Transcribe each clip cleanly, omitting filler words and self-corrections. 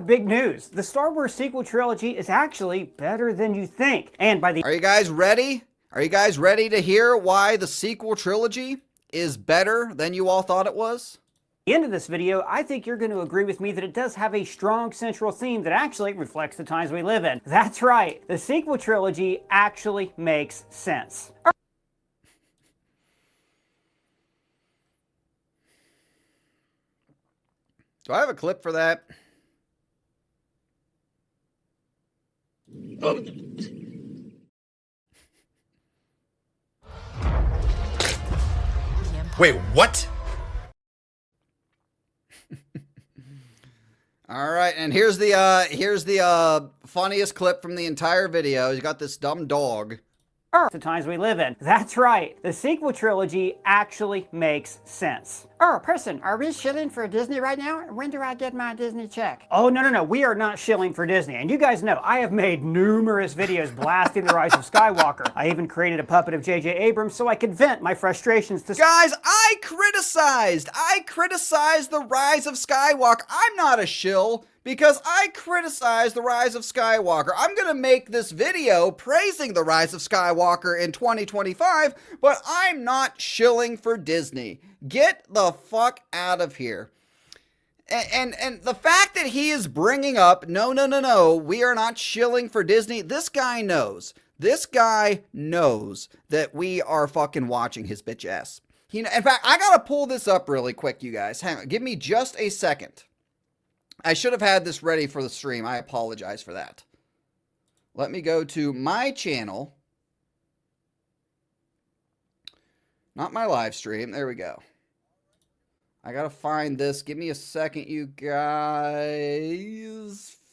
got big news. The Star Wars sequel trilogy is actually better than you think. And by the Are you guys ready? Are you guys ready to hear why the sequel trilogy is better than you all thought it was? At the end of this video, I think you're going to agree with me that it does have a strong central theme that actually reflects the times we live in. That's right, the sequel trilogy actually makes sense. Do I have a clip for that? Wait, what? All right, and here's the funniest clip from the entire video. You got this dumb dog. The times we live in. That's right, the sequel trilogy actually makes sense. Person, are we shilling for Disney right now? When do I get my Disney check? Oh, no, we are not shilling for Disney. And you guys know, I have made numerous videos blasting The Rise of Skywalker. I even created a puppet of J.J. Abrams so I could vent my frustrations to... Guys, I criticized The Rise of Skywalker. I'm not a shill because I criticized The Rise of Skywalker. I'm going to make this video praising The Rise of Skywalker in 2025, but I'm not shilling for Disney. Get the fuck out of here. And the fact that he is bringing up, no, we are not shilling for Disney, this guy knows. This guy knows that we are fucking watching his bitch ass. In fact, I gotta pull this up really quick, you guys. Hang on, give me just a second. I should have had this ready for the stream. I apologize for that. Let me go to my channel. Not my live stream. There we go. I gotta find this. Give me a second, you guys.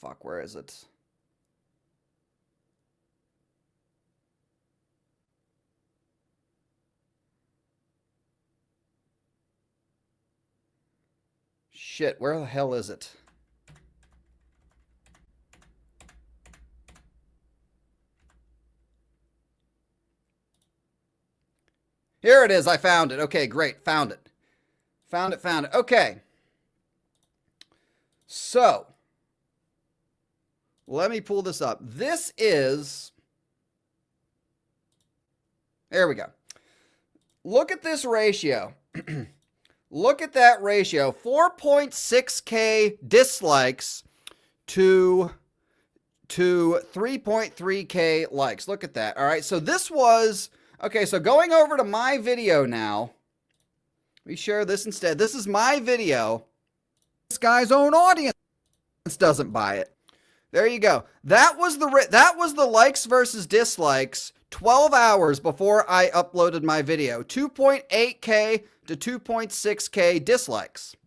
Fuck, where is it? Shit, where the hell is it? Here it is. I found it. Okay, great. Found it. Found it. Okay. So, let me pull this up. This is... There we go. Look at this ratio. Look at that ratio. 4.6K dislikes to 3.3K likes. Look at that. All right, so this was... Okay, so going over to my video now. We share this instead. This is my video. This guy's own audience doesn't buy it. There you go. That was the likes versus dislikes 12 hours before I uploaded my video. 2.8K to 2.6K dislikes.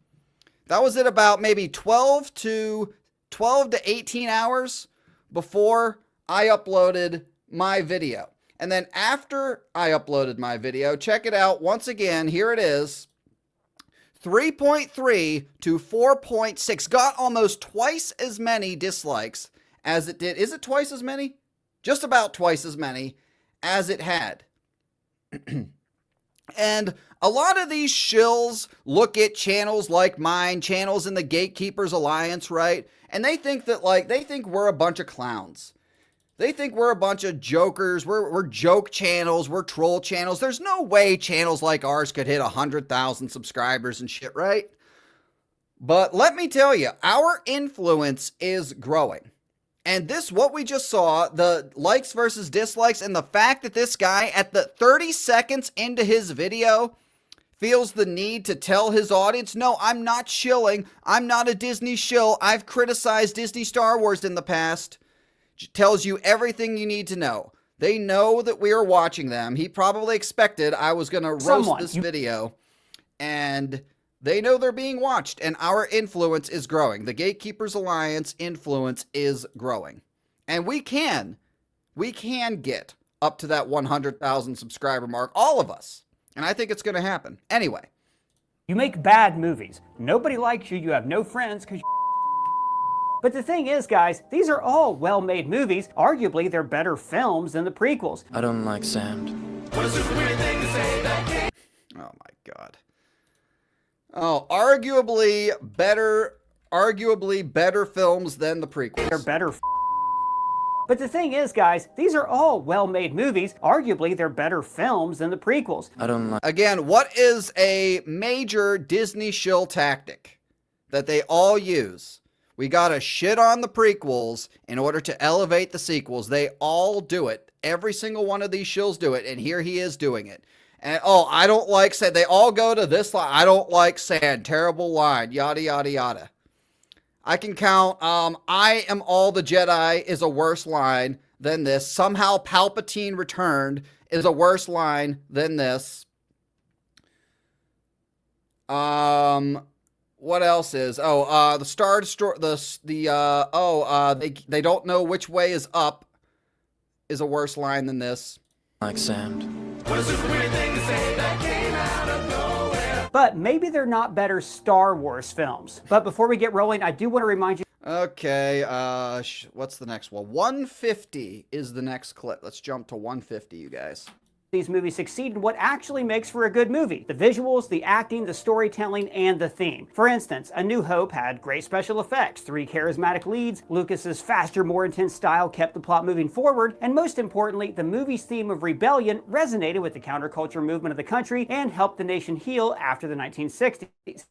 That was at about maybe 12 to 18 hours before I uploaded my video. And then after I uploaded my video, check it out once again. Here it is. 3.3 to 4.6. Got almost twice as many dislikes as it did. Is it twice as many? Just about twice as many as it had. And a lot of these shills look at channels like mine, channels in the Gatekeepers Alliance, right? And they think that, they think we're a bunch of clowns. They think we're a bunch of jokers. We're joke channels. We're troll channels. There's no way channels like ours could hit 100,000 subscribers and shit, right? But let me tell you, our influence is growing. And this, what we just saw, the likes versus dislikes, and the fact that this guy at the 30 seconds into his video feels the need to tell his audience, no, I'm not shilling. I'm not a Disney shill. I've criticized Disney Star Wars in the past. Tells you everything you need to know. They know that we are watching them. He probably expected I was going to roast this video. And they know they're being watched. And our influence is growing. The Gatekeepers Alliance influence is growing. And we can get up to that 100,000 subscriber mark. All of us. And I think it's going to happen. Anyway. You make bad movies. Nobody likes you. You have no friends because But the thing is, guys, these are all well-made movies. Arguably, they're better films than the prequels. I don't like sand. What a super weird thing to say that. Oh my god. Oh, arguably arguably better films than the prequels. They're better. But the thing is, guys, these are all well-made movies. Arguably, they're better films than the prequels. Again, what is a major Disney shill tactic that they all use? We gotta shit on the prequels in order to elevate the sequels. They all do it. Every single one of these shills do it, and here he is doing it. And, oh, I don't like sand. They all go to this line. I don't like sand. Terrible line. Yada, yada, yada. I can count, I am all the Jedi is a worse line than this. Somehow Palpatine returned is a worse line than this. What else is? Oh, the Star Destroyer, they don't know which way is up is a worse line than this. Like sand. What is this weird thing to say that came out of nowhere? But maybe they're not better Star Wars films. But before we get rolling, I do want to remind you. Okay, what's the next one? 150 is the next clip. Let's jump to 150, you guys. These movies succeed in what actually makes for a good movie. The visuals, the acting, the storytelling, and the theme. For instance, A New Hope had great special effects, 3 charismatic leads, Lucas's faster, more intense style kept the plot moving forward, and most importantly, the movie's theme of rebellion resonated with the counterculture movement of the country and helped the nation heal after the 1960s.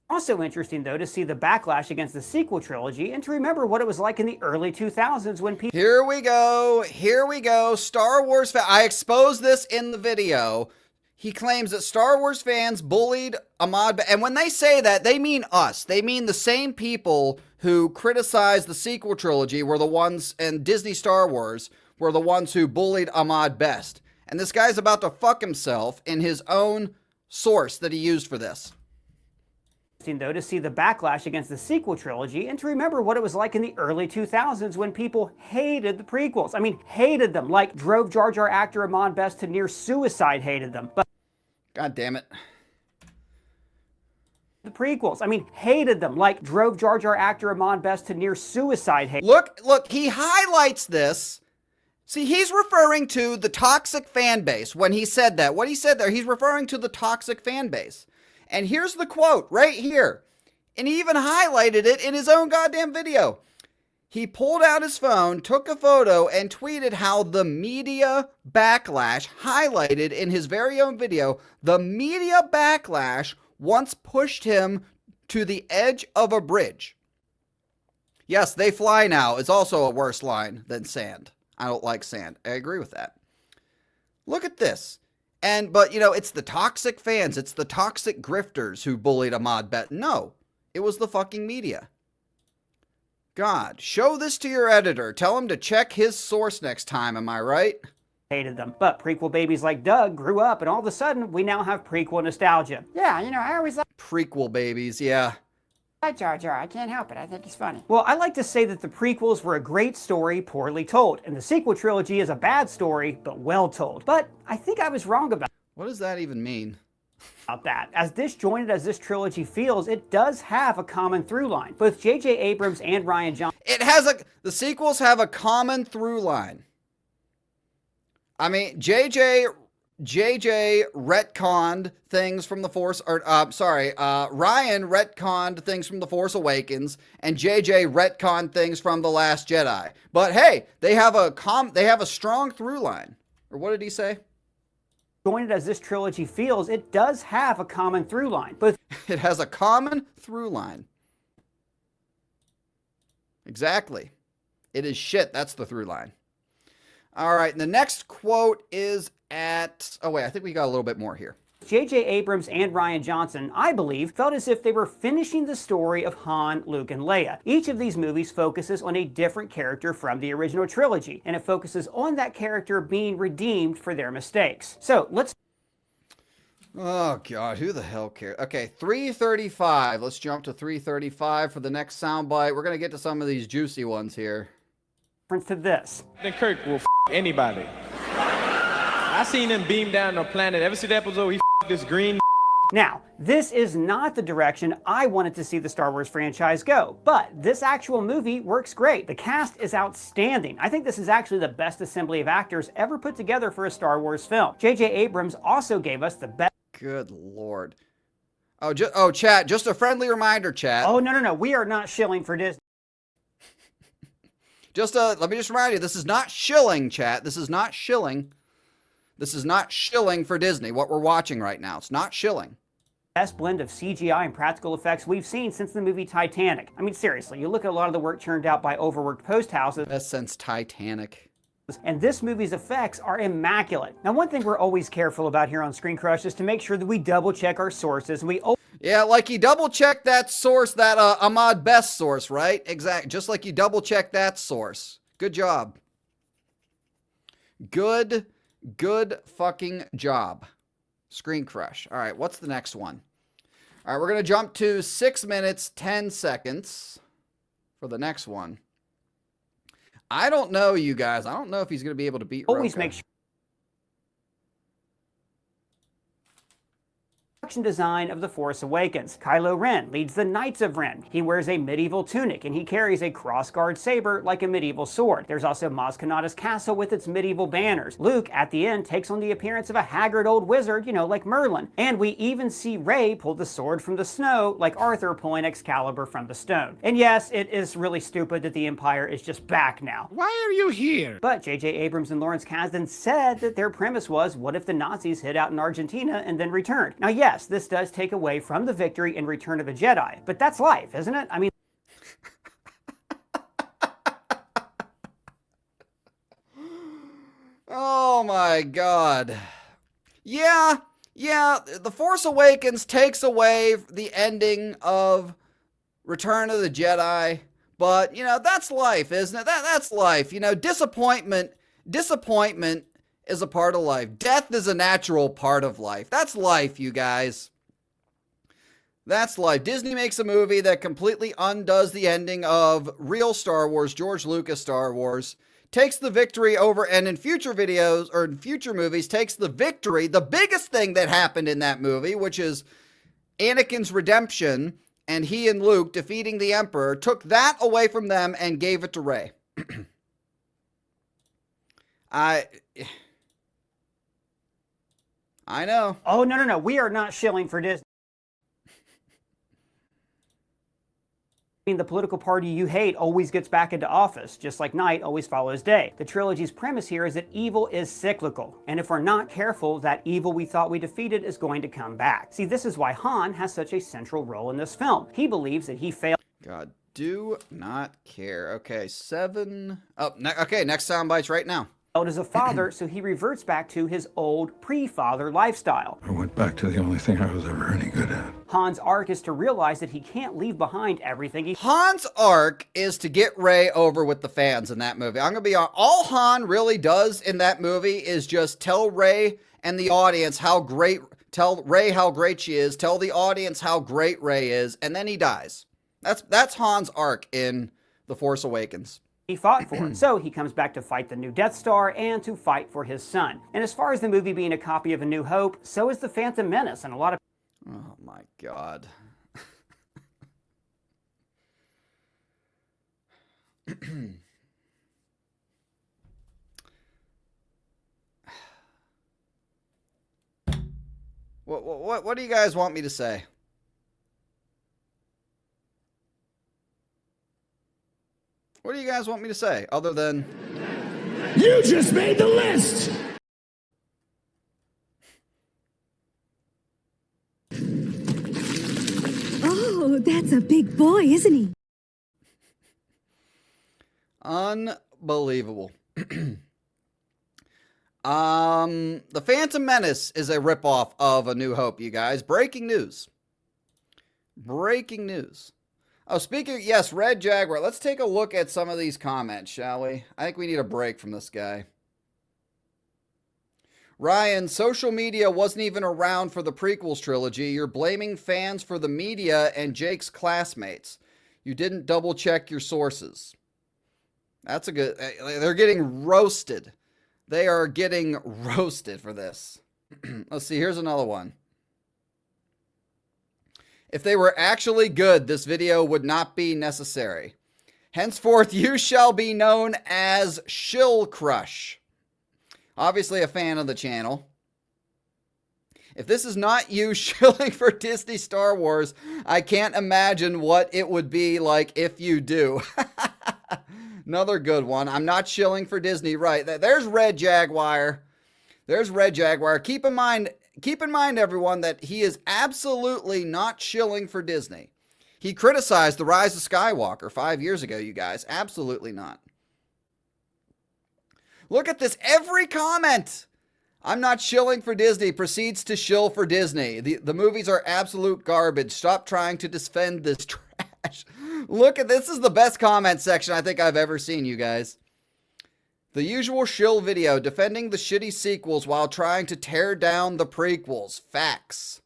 Also interesting, though, to see the backlash against the sequel trilogy and to remember what it was like in the early 2000s when people... Here we go. Star Wars I exposed this in the video. He claims that Star Wars fans bullied Ahmad, and when they say that, they mean us. They mean the same people who criticized the sequel trilogy were the ones, and Disney Star Wars were the ones who bullied Ahmad best. And this guy's about to fuck himself in his own source that he used for this. Though, to see the backlash against the sequel trilogy and to remember what it was like in the early 2000s when people hated the prequels. I mean, hated them, like drove Jar Jar actor Ahmad Best to near suicide, hated them. But God damn it. The prequels, I mean, hated them, like drove Jar Jar actor Ahmad Best to near suicide, hated. Look, he highlights this. See, he's referring to the toxic fan base when he said that. What he said there, he's referring to the toxic fan base. And here's the quote right here. And he even highlighted it in his own goddamn video. He pulled out his phone, took a photo, and tweeted how the media backlash, highlighted in his very own video, the media backlash once pushed him to the edge of a bridge. Yes, they fly now is also a worse line than sand. I don't like sand. I agree with that. Look at this. But, you know, it's the toxic fans, it's the toxic grifters who bullied Ahmad Best. No, it was the fucking media. God, show this to your editor. Tell him to check his source next time, am I right? Hated them. But prequel babies like Doug grew up, and all of a sudden, we now have prequel nostalgia. Yeah, you know, I always Prequel babies, yeah. like Jar Jar. I can't help it. I think he's funny. Well, I like to say that the prequels were a great story, poorly told, and the sequel trilogy is a bad story, but well told. But I think I was wrong about What does that even mean? that. As disjointed as this trilogy feels, it does have a common through line. Both J.J. Abrams and Rian Johnson. The sequels have a common through line. I mean, JJ retconned things from the Force, Ryan retconned things from The Force Awakens, and JJ retconned things from The Last Jedi. But hey, they have a strong through line. Or what did he say? Disjointed as this trilogy feels, it does have a common through line. Both It has a common through line. Exactly. It is shit. That's the through line. All right, and the next quote is at... Oh, wait, I think we got a little bit more here. J.J. Abrams and Rian Johnson, I believe, felt as if they were finishing the story of Han, Luke, and Leia. Each of these movies focuses on a different character from the original trilogy, and it focuses on that character being redeemed for their mistakes. So, let's... Oh, God, who the hell cares? Okay, 335. Let's jump to 335 for the next soundbite. We're going to get to some of these juicy ones here. To this. Then Kirk will anybody. I seen him beam down on a planet. Ever see the episode he this green? Now, this is not the direction I wanted to see the Star Wars franchise go, but this actual movie works great. The cast is outstanding. I think this is actually the best assembly of actors ever put together for a Star Wars film. J.J. Abrams also gave us the best... Good Lord. Chat, just a friendly reminder, chat. Oh, no. We are not shilling for Disney. Let me just remind you, this is not shilling, chat. This is not shilling. This is not shilling for Disney, what we're watching right now. It's not shilling. Best blend of CGI and practical effects we've seen since the movie Titanic. I mean, seriously, you look at a lot of the work churned out by overworked post houses. Best since Titanic. And this movie's effects are immaculate. Now, one thing we're always careful about here on ScreenCrush is to make sure that we double check our sources. And yeah, like you double check that source, that Ahmad Best source, right? Exactly. Just like you double check that source. Good job. Good fucking job. ScreenCrush. All right, what's the next one? All right, we're going to jump to 6 minutes, 10 seconds for the next one. I don't know, you guys. I don't know if he's going to be able to beat always Roka. make sure. Design of The Force Awakens. Kylo Ren leads the Knights of Ren. He wears a medieval tunic and he carries a crossguard saber like a medieval sword. There's also Maz Kanata's castle with its medieval banners. Luke, at the end, takes on the appearance of a haggard old wizard, like Merlin. And we even see Rey pull the sword from the snow like Arthur pulling Excalibur from the stone. And yes, it is really stupid that the Empire is just back now. Why are you here? But J.J. Abrams and Lawrence Kasdan said that their premise was, what if the Nazis hid out in Argentina and then returned? Now, yes, this does take away from the victory in Return of the Jedi, but that's life, isn't it? I mean, oh my God. Yeah, The Force Awakens takes away the ending of Return of the Jedi, but, that's life, isn't it? That's life. Disappointment is a part of life. Death is a natural part of life. That's life, you guys. That's life. Disney makes a movie that completely undoes the ending of real Star Wars, George Lucas Star Wars, takes the victory over, and in future videos, or in future movies, takes the victory, the biggest thing that happened in that movie, which is Anakin's redemption, and he and Luke defeating the Emperor, took that away from them and gave it to Rey. I know. oh, no. We are not shilling for Disney. The political party you hate always gets back into office, just like night always follows day. The trilogy's premise here is that evil is cyclical, and if we're not careful, that evil we thought we defeated is going to come back. See, this is why Han has such a central role in this film. He believes that he failed. God, do not care. Okay, 7. Oh, okay, next soundbites right now. As a father, so he reverts back to his old pre-father lifestyle. I went back to the only thing I was ever any good at. Han's arc is to realize that he can't leave behind everything he... Han's arc is to get Rey over with the fans in that movie. I'm going to be honest. All Han really does in that movie is just tell Rey and the audience how great... Tell Rey how great she is. Tell the audience how great Rey is. And then he dies. That's Han's arc in The Force Awakens. He fought for. So he comes back to fight the new Death Star and to fight for his son. And as far as the movie being a copy of A New Hope, so is The Phantom Menace, and a lot of... Oh my God. What do you guys want me to say? What do you guys want me to say other than... You just made the list! Oh, that's a big boy, isn't he? Unbelievable. The Phantom Menace is a ripoff of A New Hope, you guys. Breaking news. Breaking news. Oh, speaking of, yes, Red Jaguar. Let's take a look at some of these comments, shall we? I think we need a break from this guy. Ryan, social media wasn't even around for the prequels trilogy. You're blaming fans for the media and Jake's classmates. You didn't double check your sources. That's a good... They're getting roasted. They are getting roasted for this. Let's see, here's another one. If they were actually good, this video would not be necessary. Henceforth, you shall be known as Shill Crush. Obviously a fan of the channel. If this is not you shilling for Disney Star Wars, I can't imagine what it would be like if you do. Another good one. I'm not shilling for Disney. Right. There's Red Jaguar. There's Red Jaguar. Keep in mind, everyone, that he is absolutely not shilling for Disney. He criticized The Rise of Skywalker 5 years ago, you guys. Absolutely not. Look at this. Every comment. I'm not shilling for Disney proceeds to shill for Disney. The movies are absolute garbage. Stop trying to defend this trash. Look at this. This is the best comment section I think I've ever seen, you guys. The usual shill video defending the shitty sequels while trying to tear down the prequels. Facts.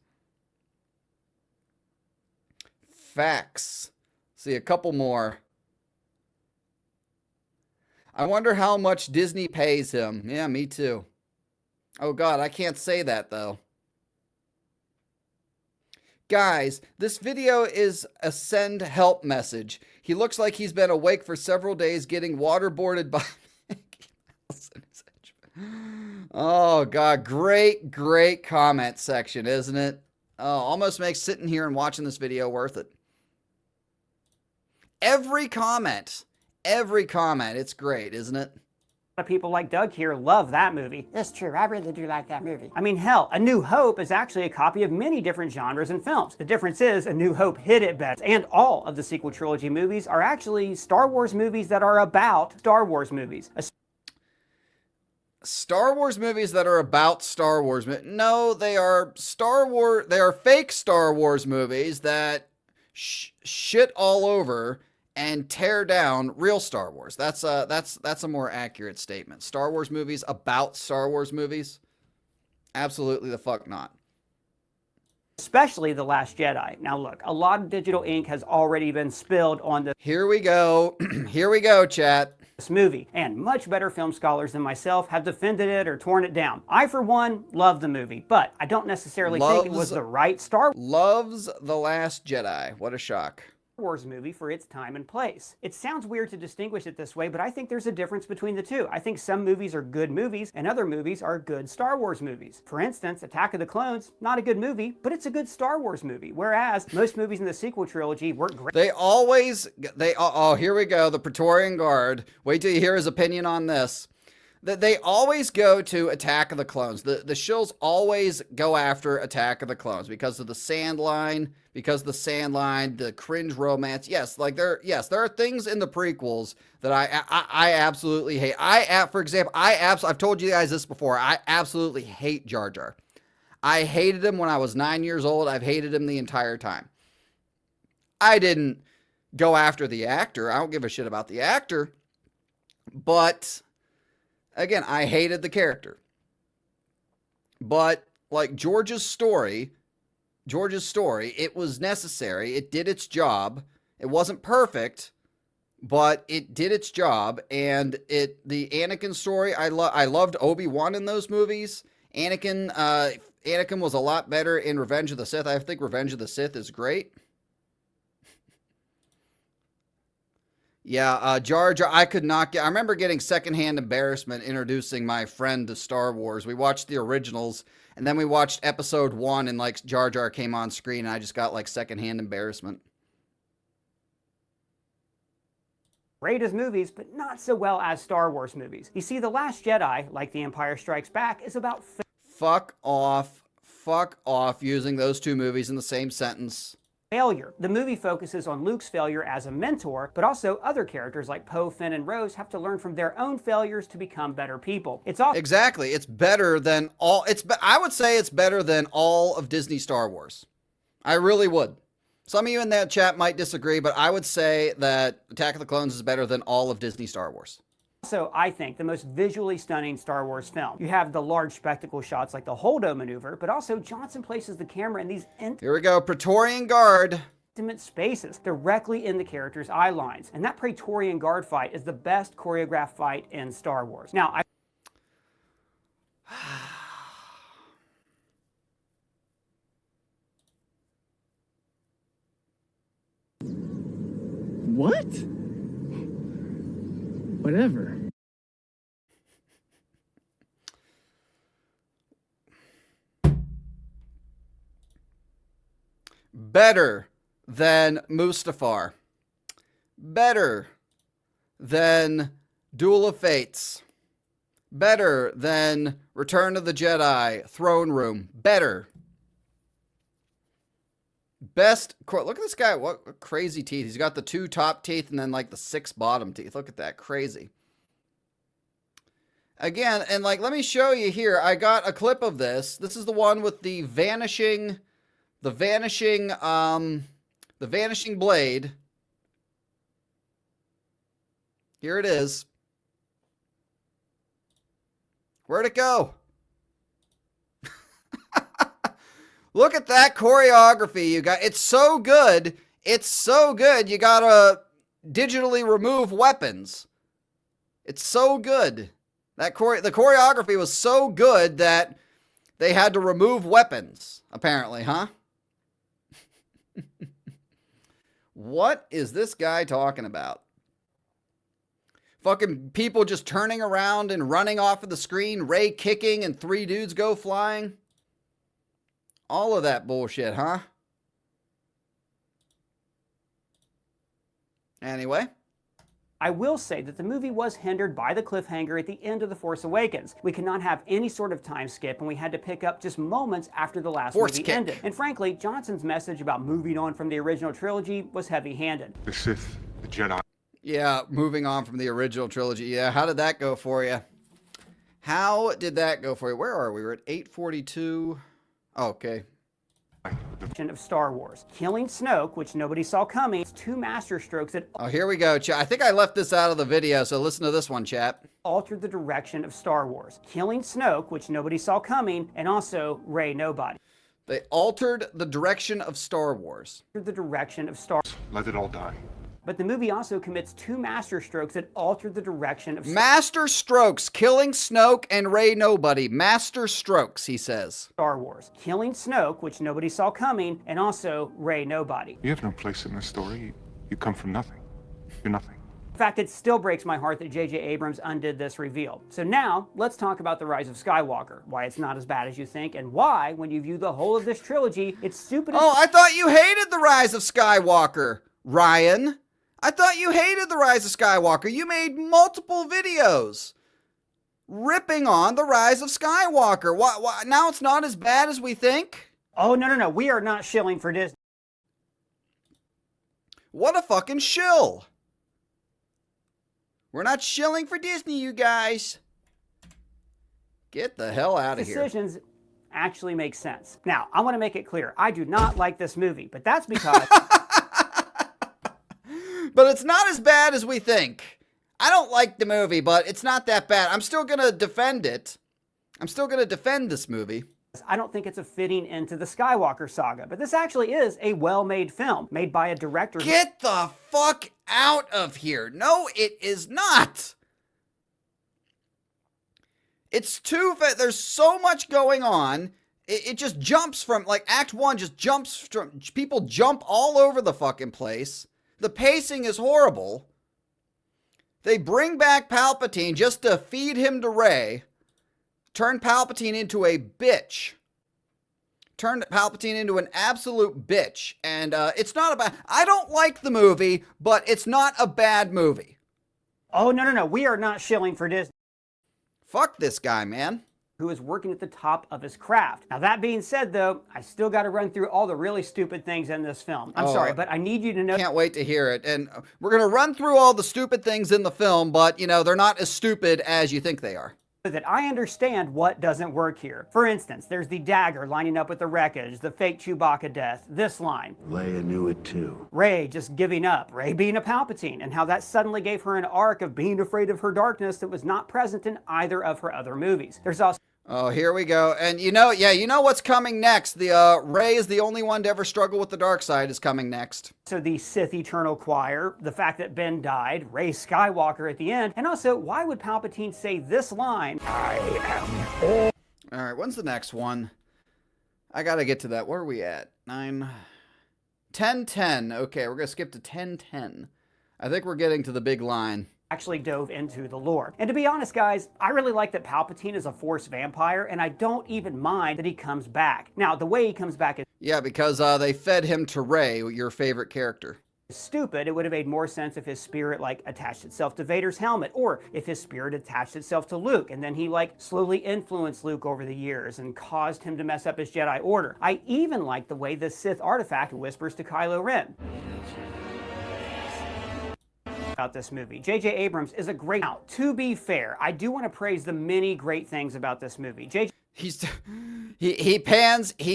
Facts. See, a couple more. I wonder how much Disney pays him. Yeah, me too. Oh God, I can't say that though. Guys, this video is a send help message. He looks like he's been awake for several days getting waterboarded by Mickey Mouse. Oh God, great comment section, isn't it? Oh, almost makes sitting here and watching this video worth it. Every comment, it's great, isn't it? A lot of people like Doug here love that movie. It's true. I really do like that movie. I mean, hell, A New Hope is actually a copy of many different genres and films. The difference is A New Hope hit it best, and all of the sequel trilogy movies are actually Star Wars movies that are about Star Wars movies. Star Wars movies that are about Star Wars. No, they are They are fake Star Wars movies that shit all over and tear down real Star Wars. That's a more accurate statement. Star Wars movies about Star Wars movies? Absolutely the fuck not. Especially The Last Jedi. Now look, a lot of digital ink has already been spilled on Here we go. Here we go, chat. this movie, and much better film scholars than myself have defended it or torn it down. I, for one, love the movie, but I don't necessarily think it was the right Star Loves The Last Jedi. What a shock. Wars movie for its time and place. It sounds weird to distinguish it this way, but I think there's a difference between the two. I think some movies are good movies and other movies are good Star Wars movies. For instance, Attack of the Clones, not a good movie, but it's a good Star Wars movie, whereas most movies in the sequel trilogy weren't great. Oh, here we go, the Praetorian Guard. Wait till you hear his opinion on this. They always go to Attack of the Clones. The shills always go after Attack of the Clones because of the sand line, the cringe romance. Yes, there are things in the prequels that I absolutely hate. For example, I've told you guys this before. I absolutely hate Jar Jar. I hated him when I was 9 years old. I've hated him the entire time. I didn't go after the actor. I don't give a shit about the actor. But again, I hated the character. But like George's story, it was necessary. It did its job. It wasn't perfect, but it did its job. And the Anakin story, I loved Obi-Wan in those movies. Anakin was a lot better in Revenge of the Sith. I think Revenge of the Sith is great. Yeah, Jar Jar, I remember getting secondhand embarrassment introducing my friend to Star Wars. We watched the originals, and then we watched episode 1, and like Jar Jar came on screen, and I just got like secondhand embarrassment. Great as movies, but not so well as Star Wars movies. You see, The Last Jedi, like The Empire Strikes Back, is about Fuck off using those two movies in the same sentence. failure. The movie focuses on Luke's failure as a mentor, but also other characters like Poe, Finn, and Rose have to learn from their own failures to become better people. It's also Exactly. It's better than all. I would say it's better than all of Disney Star Wars. I really would. Some of you in that chat might disagree, but I would say that Attack of the Clones is better than all of Disney Star Wars. also, I think, the most visually stunning Star Wars film. You have the large spectacle shots like the Holdo maneuver, but also Johnson places the camera in these Here we go, Praetorian Guard. intimate spaces directly in the characters' eye lines. And that Praetorian Guard fight is the best choreographed fight in Star Wars. Now, What? Whatever. better than Mustafar, better than Duel of Fates, better than Return of the Jedi, Throne Room, better. Best, look at this guy, what crazy teeth. He's got the 2 top teeth and then like the 6 bottom teeth. Look at that, crazy. Again, and like, let me show you here. I got a clip of this. This is the one with the vanishing blade. Here it is. Where'd it go? Look at that choreography you got. It's so good. It's so good. You gotta digitally remove weapons. It's so good. The choreography was so good that they had to remove weapons, apparently, huh? What is this guy talking about? Fucking people just turning around and running off of the screen, Rey kicking, and 3 dudes go flying. All of that bullshit, huh? Anyway. I will say that the movie was hindered by the cliffhanger at the end of The Force Awakens. We could not have any sort of time skip, and we had to pick up just moments after the last movie ended. And frankly, Johnson's message about moving on from the original trilogy was heavy-handed. The Sith, the Jedi. Yeah, moving on from the original trilogy. Yeah, how did that go for you? How did that go for you? Where are we? We're at 8:42. Oh, okay. Of Star Wars. Killing Snoke, which nobody saw coming, 2 masterstrokes that Oh, here we go, chat. I think I left this out of the video, so listen to this one, chat. altered the direction of Star Wars. Killing Snoke, which nobody saw coming, and also Rey Nobody. They altered the direction of Star Wars. The direction of Star Let it all die. But the movie also commits 2 masterstrokes that alter the direction of Master strokes, killing Snoke and Rey Nobody. Master strokes, he says. Star Wars. Killing Snoke, which nobody saw coming, and also Rey Nobody. You have no place in this story. You come from nothing. You're nothing. In fact, it still breaks my heart that J.J. Abrams undid this reveal. So now, let's talk about The Rise of Skywalker, why it's not as bad as you think, and why, when you view the whole of this trilogy, it's stupid as... Oh, I thought you hated The Rise of Skywalker, Ryan. I thought you hated The Rise of Skywalker. You made multiple videos ripping on The Rise of Skywalker. Why, now it's not as bad as we think? Oh, no. We are not shilling for Disney. What a fucking shill. We're not shilling for Disney, you guys. Get the hell out of here. Decisions actually make sense. Now, I want to make it clear. I do not like this movie, but that's because... But it's not as bad as we think. I don't like the movie, but it's not that bad. I'm still going to defend it. I'm still going to defend this movie. I don't think it's a fitting into the Skywalker saga, but this actually is a well-made film, made by a director... Get the fuck out of here. No, it is not. It's too... There's so much going on. It just jumps from... Like, Act 1 just jumps from... People jump all over the fucking place. The pacing is horrible. They bring back Palpatine just to feed him to Rey. Turn Palpatine into a bitch. Turn Palpatine into an absolute bitch. And it's not a bad... I don't like the movie, but it's not a bad movie. Oh, no. We are not shilling for Disney. Fuck this guy, man. Who is working at the top of his craft. Now, that being said, though, I still got to run through all the really stupid things in this film. I'm sorry, but I need you to know... Can't wait to hear it. And we're going to run through all the stupid things in the film, but, you know, they're not as stupid as you think they are. That I understand what doesn't work here. For instance, there's the dagger lining up with the wreckage, the fake Chewbacca death, this line. Leia knew it too. Rey just giving up, Rey being a Palpatine, and how that suddenly gave her an arc of being afraid of her darkness that was not present in either of her other movies. There's also... Oh, here we go. And you know what's coming next. The Rey is the only one to ever struggle with the dark side is coming next. So the Sith Eternal Choir, the fact that Ben died, Rey Skywalker at the end, and also why would Palpatine say this line? I am all... All right, when's the next one? I gotta get to that. Where are we at? 10:10. Okay, we're gonna skip to 10:10. I think we're getting to the big line. Actually dove into the lore. And to be honest, guys, I really like that Palpatine is a Force vampire, and I don't even mind that he comes back. Now, the way he comes back is... Yeah, because they fed him to Rey, your favorite character. Stupid, it would have made more sense if his spirit like attached itself to Vader's helmet, or if his spirit attached itself to Luke, and then he like slowly influenced Luke over the years and caused him to mess up his Jedi Order. I even like the way the Sith artifact whispers to Kylo Ren. About this movie, J.J. Abrams is a great. Now, to be fair, I do want to praise the many great things about this movie. He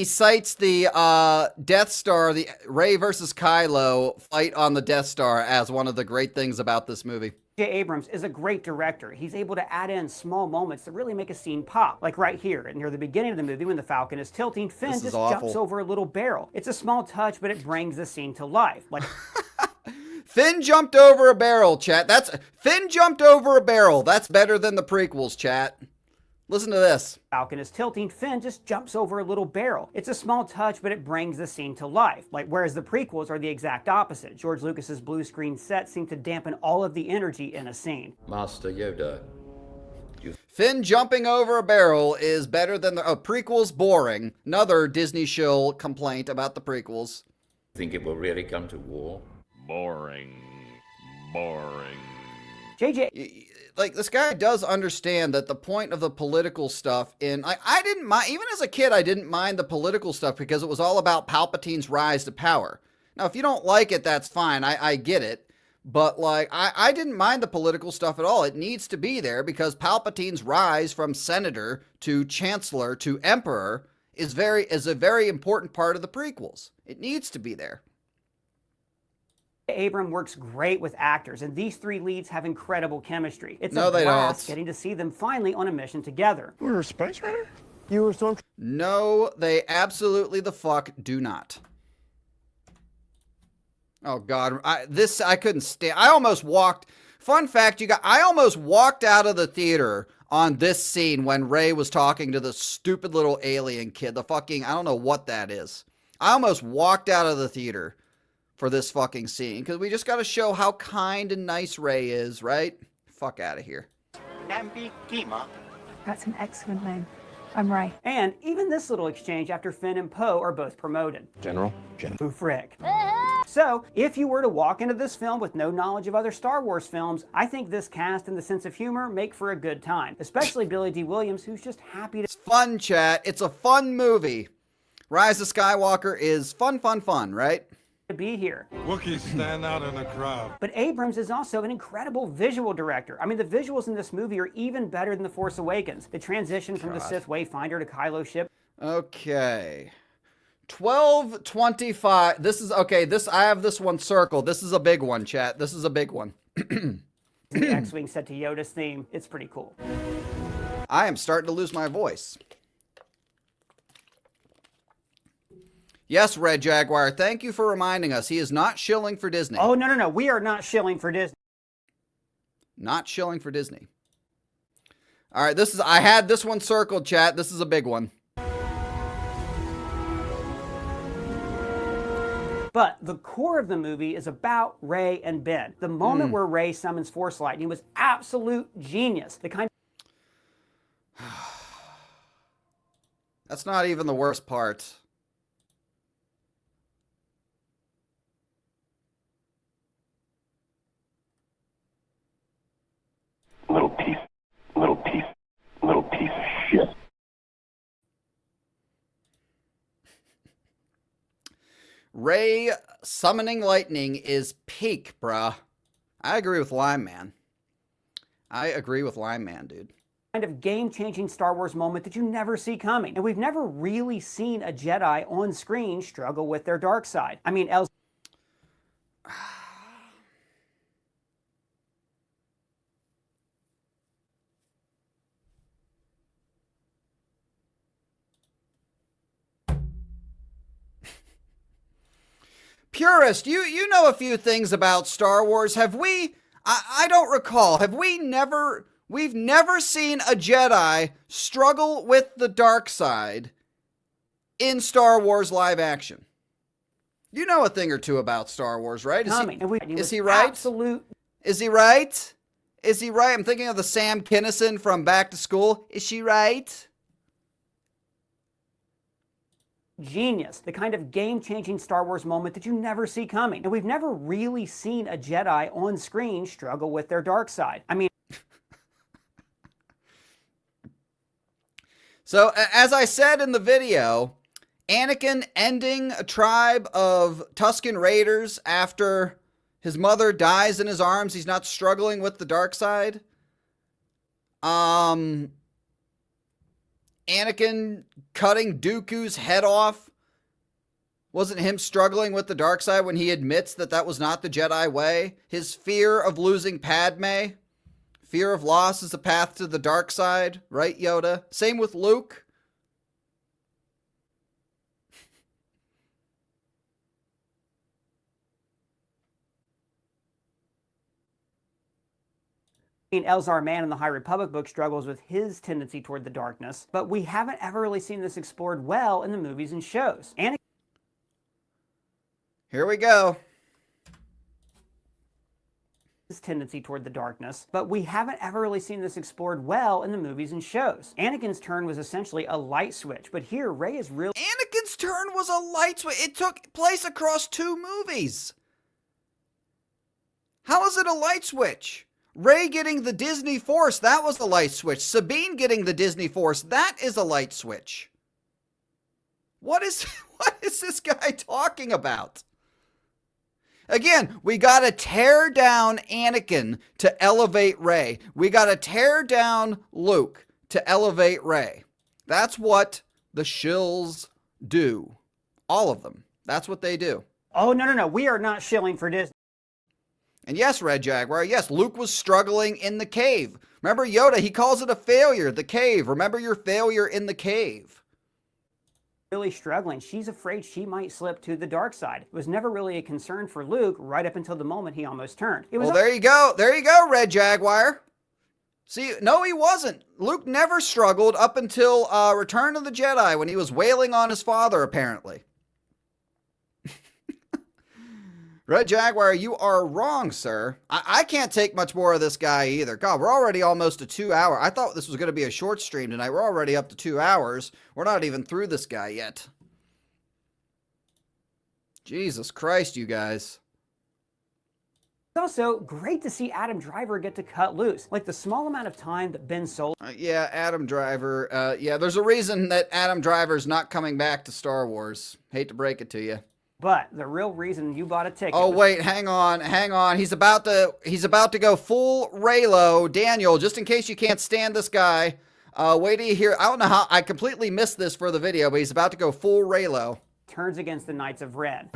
cites the Death Star, the Rey versus Kylo fight on the Death Star as one of the great things about this movie. J.J. Abrams is a great director. He's able to add in small moments that really make a scene pop. Like right here, near the beginning of the movie when the Falcon is tilting, Finn just jumps over a little barrel. It's a small touch, but it brings the scene to life. Like Finn jumped over a barrel, chat. Finn jumped over a barrel. That's better than the prequels, chat. Listen to this. Falcon is tilting, Finn just jumps over a little barrel. It's a small touch, but it brings the scene to life. Like, whereas the prequels are the exact opposite. George Lucas's blue screen set seemed to dampen all of the energy in a scene. Master Yoda. Finn jumping over a barrel is better than the prequels. Boring. Another Disney shill complaint about the prequels. Think it will really come to war? Boring. Boring. JJ, like, this guy does understand that the point of the political stuff I didn't mind, even as a kid, I didn't mind the political stuff because it was all about Palpatine's rise to power. Now, if you don't like it, that's fine. I get it. But, like, I didn't mind the political stuff at all. It needs to be there because Palpatine's rise from senator to chancellor to emperor is a very important part of the prequels. It needs to be there. Abram works great with actors, and these three leads have incredible chemistry. It's No, a they blast don't. getting to see them finally on a mission together. We were a space runner? You were storm. No, they absolutely the fuck do not. Oh God, I couldn't stand. I almost walked. Fun fact, you guys, I almost walked out of the theater on this scene when Rey was talking to the stupid little alien kid. The fucking, I don't know what that is. I almost walked out of the theater for this fucking scene because we just got to show how kind and nice Rey is, right? Fuck out of here. That's an excellent name. I'm Ray. And even this little exchange after Finn and Poe are both promoted. General. Who frick? So, if you were to walk into this film with no knowledge of other Star Wars films, I think this cast and the sense of humor make for a good time. Especially Billy D. Williams, who's just happy to... It's fun, chat. It's a fun movie. Rise of Skywalker is fun, right? be here. Wookiees stand out in the crowd. But Abrams is also an incredible visual director. I mean, the visuals in this movie are even better than The Force Awakens. The transition from the Sith Wayfinder to Kylo ship. Okay. 12:25. This is okay. I have this one circled. This is a big one, chat. This is a big one. The X-Wing set to Yoda's theme. It's pretty cool. I am starting to lose my voice. Yes, Red Jaguar. Thank you for reminding us. He is not shilling for Disney. Oh, no. We are not shilling for Disney. Not shilling for Disney. All right, I had this one circled, chat. This is a big one. But the core of the movie is about Rey and Ben. The moment where Rey summons Force Lightning was absolute genius. The kind That's not even the worst part. Little piece of shit. Rey summoning lightning is peak, bruh. I agree with Lime Man. Dude. kind of game-changing Star Wars moment that you never see coming. And we've never really seen a Jedi on screen struggle with their dark side. I mean, Purist, you know a few things about Star Wars. Have we? I don't recall. We've never seen a Jedi struggle with the dark side in Star Wars live action. You know a thing or two about Star Wars, right? Is he right? Is he right? Is he right? I'm thinking of the Sam Kinison from Back to School. Is she right? genius, the kind of game-changing Star Wars moment that you never see coming. And we've never really seen a Jedi on screen struggle with their dark side. I mean, so, as I said in the video, Anakin ending a tribe of Tusken Raiders after his mother dies in his arms, he's not struggling with the dark side. Anakin cutting Dooku's head off wasn't him struggling with the dark side when he admits that that was not the Jedi way. His fear of losing Padme, fear of loss is a path to the dark side, right, Yoda? Same with Luke. Elzar Mann in the High Republic book struggles with his tendency toward the darkness, but we haven't ever really seen this explored well in the movies and shows. Here we go. His tendency toward the darkness, but we haven't ever really seen this explored well in the movies and shows. Anakin's turn was essentially a light switch, but here Rey is really... Anakin's turn was a light switch. It took place across 2 movies. How is it a light switch? Rey getting the Disney Force, that was a light switch. Sabine getting the Disney Force, that is a light switch. What is this guy talking about? Again, we gotta tear down Anakin to elevate Rey. We gotta tear down Luke to elevate Rey. That's what the shills do. All of them. That's what they do. Oh, no. We are not shilling for Disney. And yes, Red Jaguar, yes, Luke was struggling in the cave. Remember Yoda, he calls it a failure, the cave. Remember your failure in the cave. Really struggling. She's afraid she might slip to the dark side. It was never really a concern for Luke right up until the moment he almost turned. It was there you go. There you go, Red Jaguar. See, no, he wasn't. Luke never struggled up until Return of the Jedi when he was wailing on his father, apparently. Red Jaguar, you are wrong, sir. I can't take much more of this guy either. God, we're already almost to 2 hours. I thought this was going to be a short stream tonight. We're already up to 2 hours. We're not even through this guy yet. Jesus Christ, you guys. It's also great to see Adam Driver get to cut loose. Like the small amount of time that Ben Solo... Yeah, Adam Driver. Yeah, there's a reason that Adam Driver's not coming back to Star Wars. Hate to break it to you. But the real reason you bought a ticket... Oh, wait, hang on. He's about to go full Raylo. Daniel, just in case you can't stand this guy, wait till you hear... I don't know how... I completely missed this for the video, but he's about to go full Raylo. Turns against the Knights of Red.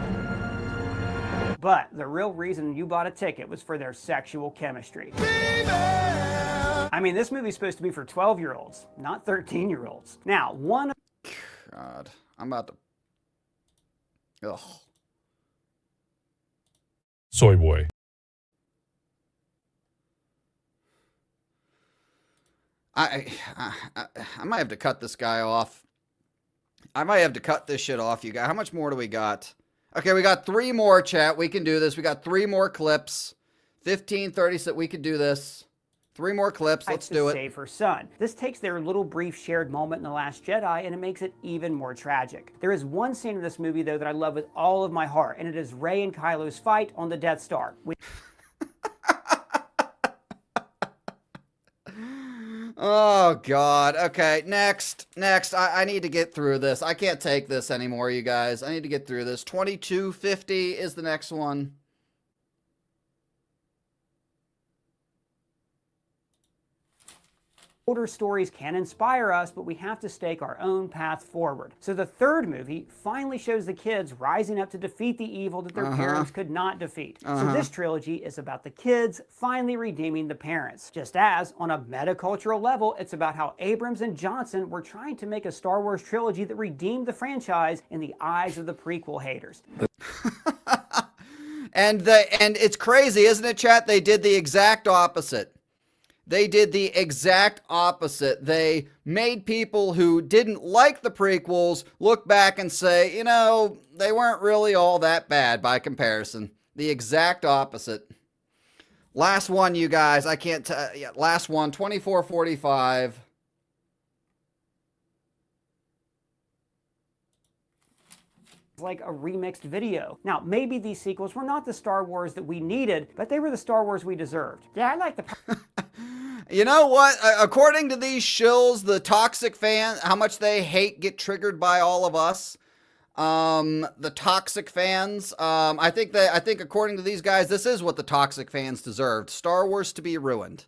But the real reason you bought a ticket was for their sexual chemistry. I mean, this movie's supposed to be for 12-year-olds, not 13-year-olds. Now, one... God, I'm about to... Ugh. Soy boy. I might have to cut this guy off. I might have to cut this shit off, you guys. How much more do we got? Okay, we got 3 more, chat. We can do this. We got 3 more clips. 15, 30, so we could do this. 3 more clips. Let's do it. Save her son. This takes their little brief shared moment in The Last Jedi and it makes it even more tragic. There is one scene in this movie, though, that I love with all of my heart, and it is Rey and Kylo's fight on the Death Star. Oh, God. Okay, next. I need to get through this. I can't take this anymore, you guys. I need to get through this. 2250 is the next one. Older stories can inspire us, but we have to stake our own path forward. So the third movie finally shows the kids rising up to defeat the evil that their parents could not defeat. So this trilogy is about the kids finally redeeming the parents. Just as, on a metacultural level, it's about how Abrams and Johnson were trying to make a Star Wars trilogy that redeemed the franchise in the eyes of the prequel haters. And it's crazy, isn't it, chat? They did the exact opposite. They did the exact opposite. They made people who didn't like the prequels look back and say, you know, they weren't really all that bad by comparison. The exact opposite. Last one, you guys. I can't tell. Yeah, last one, 2445. like a remixed video. Now, maybe these sequels were not the Star Wars that we needed, but they were the Star Wars we deserved. Yeah, I like the You know what? According to these shills, the toxic fans, how much they get triggered by all of us. The toxic fans. I think according to these guys, this is what the toxic fans deserved. Star Wars to be ruined.